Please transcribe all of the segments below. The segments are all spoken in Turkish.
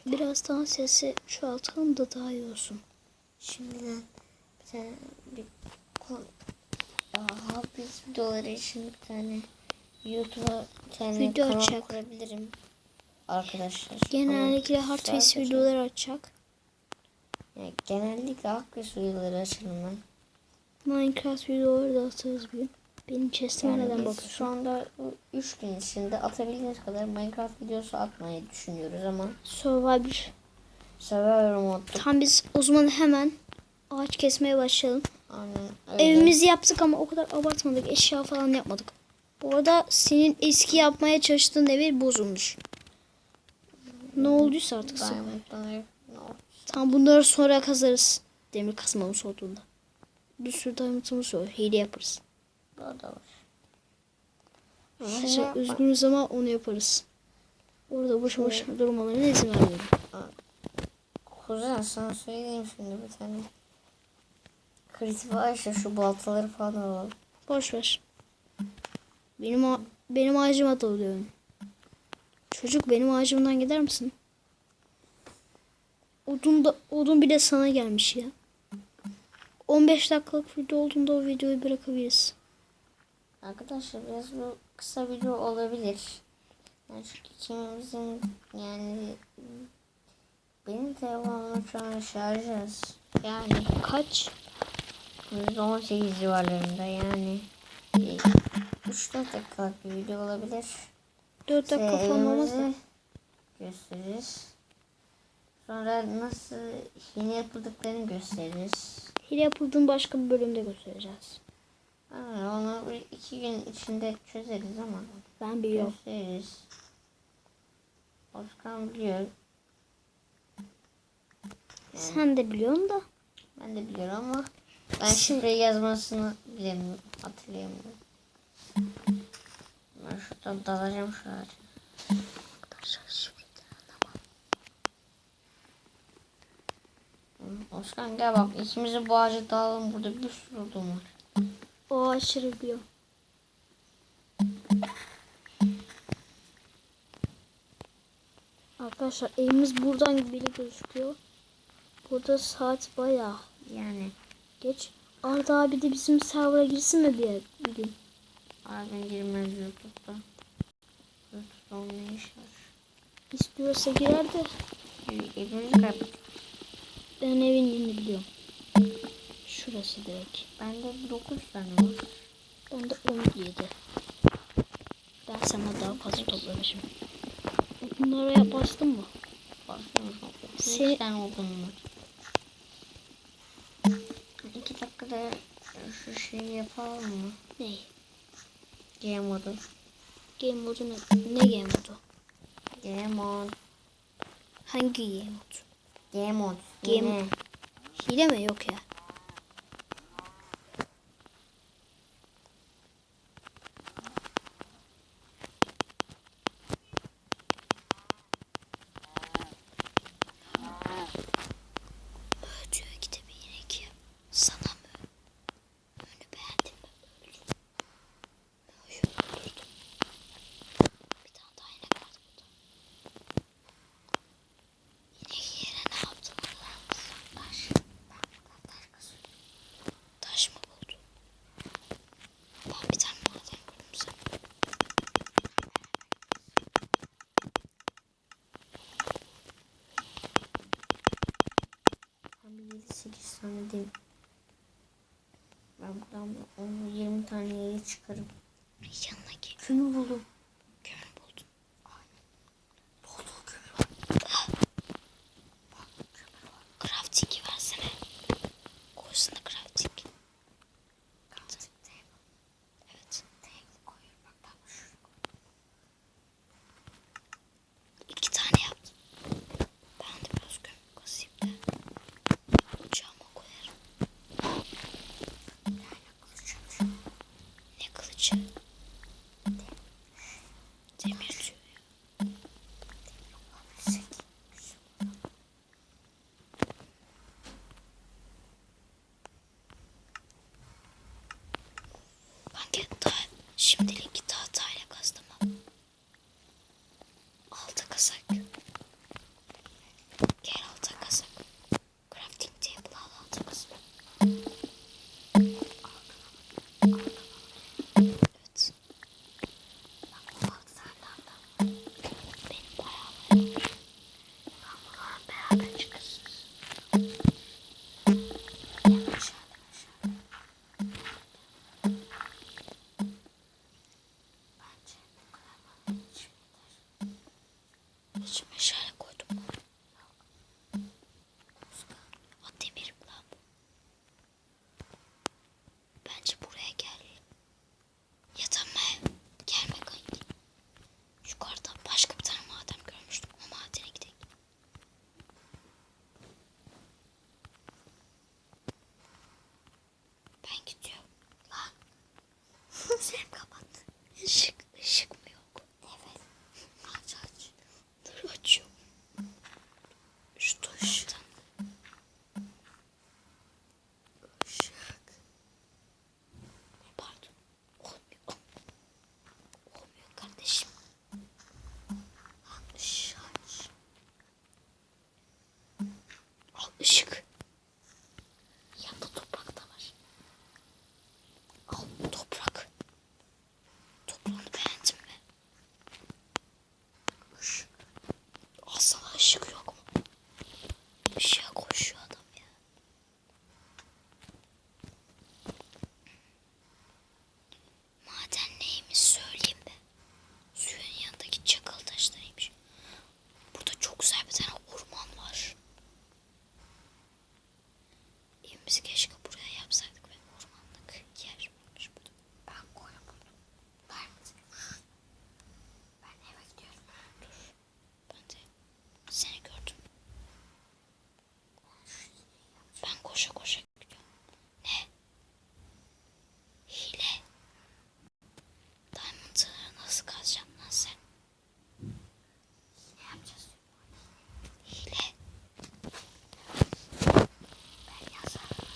Birazdan sesi çoğaltalım da daha iyi olsun. Şimdiden bir tane hapis videoları için bir tane YouTube'a bir tane Video kanal açacak. kurabilirim arkadaşlar. Genellikle Ama Hardface sadece- videoları açacak. Yani genellikle Hapis videoları açarım ben. Minecraft videoları da atarız bir gün. Benim chest'ime Yani neden biz bakıyorsun? şu anda 3 gün içinde atabildiğimiz kadar Minecraft videosu atmayı düşünüyoruz ama Survivor modda tam biz o zaman hemen ağaç kesmeye başlayalım. aynen öyle. Evimizi yaptık ama o kadar abartmadık. Eşya falan yapmadık. Bu arada senin eski yapmaya çalıştığın evi bozulmuş. Ne olduysa artık. Diamond'dan ev ne oldu? Tam bunları sonra kazarız. Demir kazmamız olduğunda. Bir sürü diamond'ımız var. Hile yaparız. Daha da var. Arkadaşlar üzgünüz ama onu yaparız. Orada boşu boşuna durmalarına izin vermiyorum. Kuzen sana söyleyeyim şimdi bir tane. Kritik varsa şu baltaları falan alalım. Boş ver. Benim ağacıma dalıyor. Çocuk benim ağacımdan gider misin? Odun bile sana gelmiş ya. 15 dakikalık video olduğunda o videoyu bırakabiliriz. Arkadaşlar biraz bu kısa video olabilir. Yani çünkü ikimizin yani benim telefonum şu an şarj az. Yani Kaç? %18 civarlarında yani 3-4 dakikalık bir video olabilir. 4 dakika falan olmaz da. Evimizi gösteririz. Sonra nasıl yeni yapıldıklarını gösteririz. Hile yapıldığını başka bir bölümde göstereceğiz. Aynen, onu 2 gün içinde çözeriz ama Ben biliyorum. gösteririz. Oskan biliyor. Yani Sen de biliyorsun da. ben de biliyorum ama ben şifreyi yazmasını bilemiyorum, hatırlayamıyorum. Ben şuradan dalacağım şu ağaca. Arkadaşlar şifreyi Oskan gel bak, ikimiz de bu ağaca dalalım, burada bir sürü odun var. o aşırı biliyor. Arkadaşlar evimiz buradan bile gözüküyor. Burada saat bayağı Yani geç. Arda abi de bizim server'a girsin mi bir gün? abi girmez YouTube'da. YouTube'da onun ne iş var? İstiyorsa girer de Evimizi kaybettik. ben evin yerini biliyorum. Şurası direkt. Bende 9 tane var. Ben de 17. Ben sana daha fazla toplamışım. Bunlara bastın mı? Bakıyorum. 2 Seni- tane odun var. 2 dakikada şu şeyi yapalım mı? Ne? Game modu. Game modu ne? Ne game modu? Game mod. Hangi game modu? Game mod. Game- Yine. Hile mi? Yok ya. Diyor ki de bir inek ya. Sana mı? Önü beğendin mi? Öldüm. Öldürdüm. Bir tane daha inek vardı burada. İnek yerine ne yaptın? Taş. Ben buradan taş kazıyorum. Taş mı buldun? Ben bir tane maden buldum sana. Ben bir 7-8 tane değil. Ben buradan 20 tane yeri çıkarım. Yanına gel. Kömür buldum. Kömür buldun. Bol kömür var. Crafting'i versene. Koysana crafting. Crafting table. Evet. Table koyuyorum. Bak tam şuraya koy. 2 tane yaptım. Ben de biraz kömür kasayım da. Ocağıma koyarım. Kılıç yapacağım. Ne kılıcı? Demir diyor ya. Ben daha şimdilik tahtayla kazdım. 6 kazak. İçime meşale koydum mu? O demir lan bu. Bence buraya gel. Yatamaya gelme kanki. Yukarıda başka bir tane maden görmüştüm. O madene gidelim. Ben gidiyorum. Lan. Sen kapat. Işık mı yok? Evet. Aç. Dur açıyorum. Şu tuştan. Işık. Pardon. Olmuyor. Olmuyor kardeşim. Işık aç. Al ışık. Yanında toprak da var. Al toprak. Toprağını beğendin mi? Işık. Asla ışık yok mu? Işığa koşuyor adam ya. Maden neymiş söyleyeyim mi? Suyun yanındaki çakıl taşlarıymış. Burada çok güzel bir tane orman var. Evimizi keşke buraya yapsaydık ve ormanlık yer olmuş burada. Ben koyu buldum. Ben eve gidiyorum. Dur. Ben de seni gördüm. Ben koşa koşa gidiyorum. Ne? Hile. Diamond'ı nasıl kazacaksın lan sen? Ne yapacağız? Hile. Ben yazarım.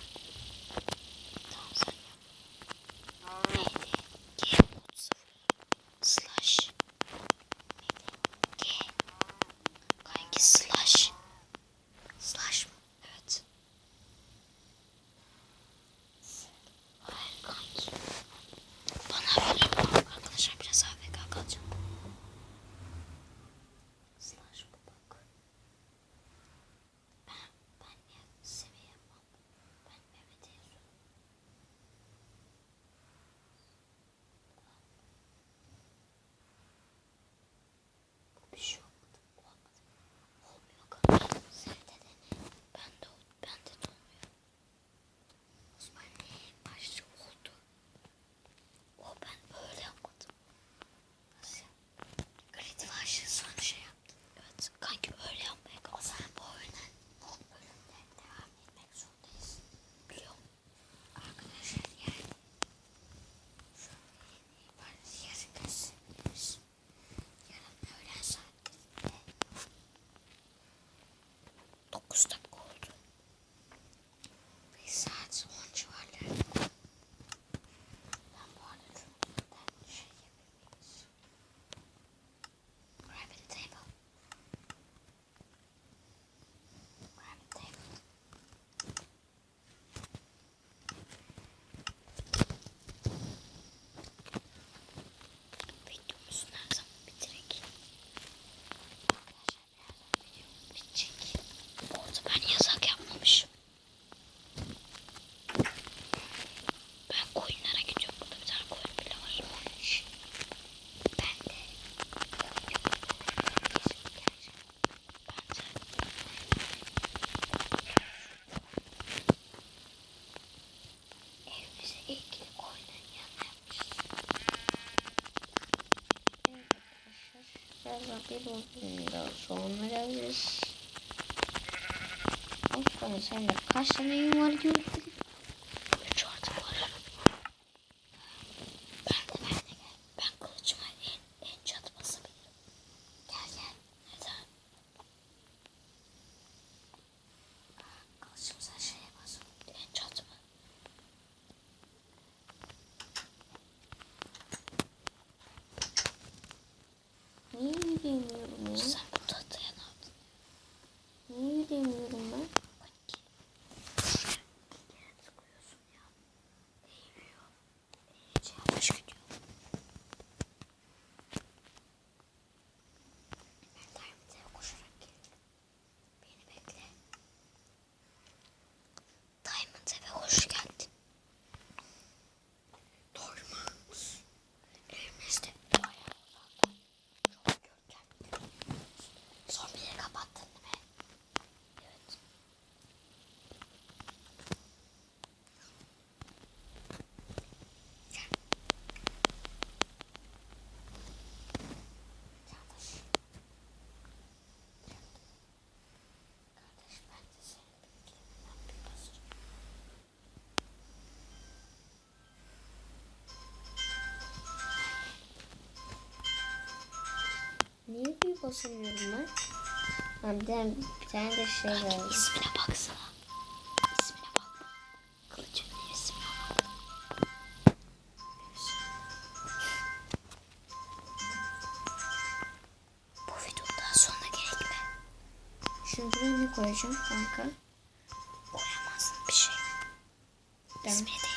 Tamam sen yap. Neydi? G mod 0 slash G kanki slash mı? Evet. Hayır kanki. Bana verir arkadaşlar biraz AFK kalacağım. Slash bu bak. Ben niye seviye yapmam? Ben Mehmet'e yazıyorum. Bir şey olmadı. Olmuyor kanka. Sen de dene. Ben de olmuyor. Osman neyin başta oldu? O ben öyle yapmadım. Nasıl yaptın? Kredi var sonra şey yaptım. Evet kanki öyle yapmaya kalk. O zaman bu bölümde devam etmek zorundayız. Biliyorum. Arkadaşlar yani yarın kesebiliriz. Yarın öğlen saatlerinde 9 dakika oldu. Bir saat 10 civarlarında. Ben bu arada cümleden şey yapabiliriz. Grab the table. Grab the table. Videomuzu her zaman bitirek. Arkadaşlar birazdan videom bitecek. Orada ben yasak yapmamışım. Ben koyunlara gidiyorum. Burada bir tane koyun bile var. Ben de evimize ilgili koyunun yanına yapmışız. Evet arkadaşlar. Biraz bir daha sonra geliriz. Osman sen de kaç tane yün var gördün? 3 artık var. Ben de gel. Ben kılıcıma en çatı basabilirim. Gel. Neden? Kılıcımıza şeye basalım. En çatı mı? Niye yürüyemiyorum ya? Sen bu tahtaya ne yaptın? Niye yürüyemiyorum ben? Kanki. Bir kere tıklıyorsun ya. Eğiliyor. İyice yavaş gidiyor. Ben Diamond'e koşarak geliyorum. Beni bekle. Diamond eve hoş geldin. Diamond evimizde bayağı uzakta. Çok görkemli. niye büyü basamıyorum ben? Ha, bir tane de şey var. İsmine baksana. İsmine bak. Kılıcın ismine bak. Bu videodan sonra gerekli. Şimdi buraya ne koyacağım kanka? Koyamazsın bir şey. Ben İsmini